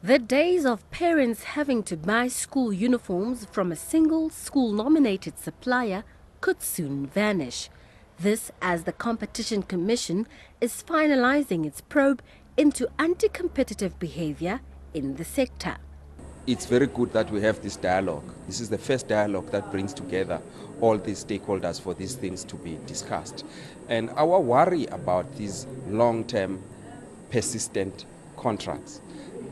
The days of parents having to buy school uniforms from a single school-nominated supplier could soon vanish. This as the Competition Commission is finalizing its probe into anti-competitive behavior in the sector. It's very good that we have this dialogue. This is the first dialogue that brings together all these stakeholders for these things to be discussed. And our worry about these long-term persistent contracts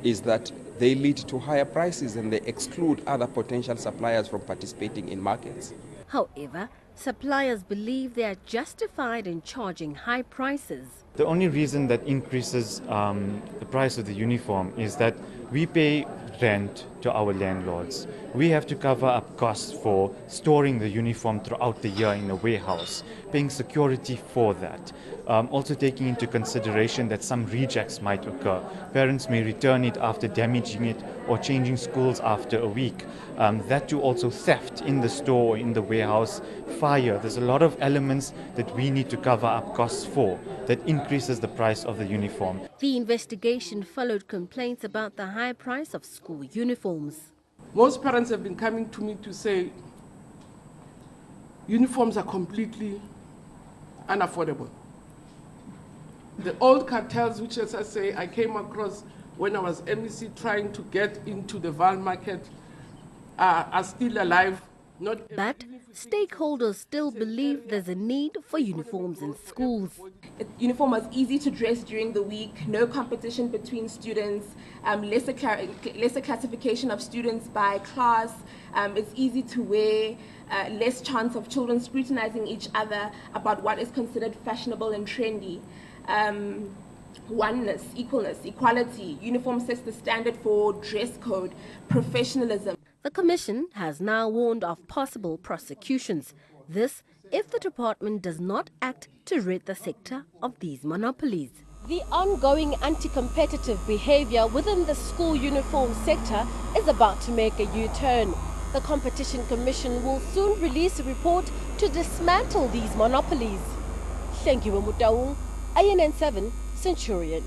is that they lead to higher prices and they exclude other potential suppliers from participating in markets. However, suppliers believe they are justified in charging high prices. The only reason that increases the price of the uniform is that we pay rent to our landlords. We have to cover up costs for storing the uniform throughout the year in a warehouse, paying security for that. Also taking into consideration that some rejects might occur. Parents may return it after damaging it or changing schools after a week. That too also theft in the store, in the warehouse, fire. There's a lot of elements that we need to cover up costs for that increases the price of the uniform. The investigation followed complaints about the high price of school uniforms. Most parents have been coming to me to say uniforms are completely unaffordable. The old cartels, which, as I say, I came across when I was MEC trying to get into the VAL market, are still alive. But stakeholders still believe there's a need for uniforms in schools. Uniform was easy to dress during the week, no competition between students, lesser classification of students by class, it's easy to wear, less chance of children scrutinizing each other about what is considered fashionable and trendy. Oneness, equalness, equality. Uniform sets the standard for dress code, professionalism. The Commission has now warned of possible prosecutions. This if the department does not act to rid the sector of these monopolies. The ongoing anti-competitive behavior within the school uniform sector is about to make a U-turn. The Competition Commission will soon release a report to dismantle these monopolies. Thank you, Mutaung, INN7 Centurion.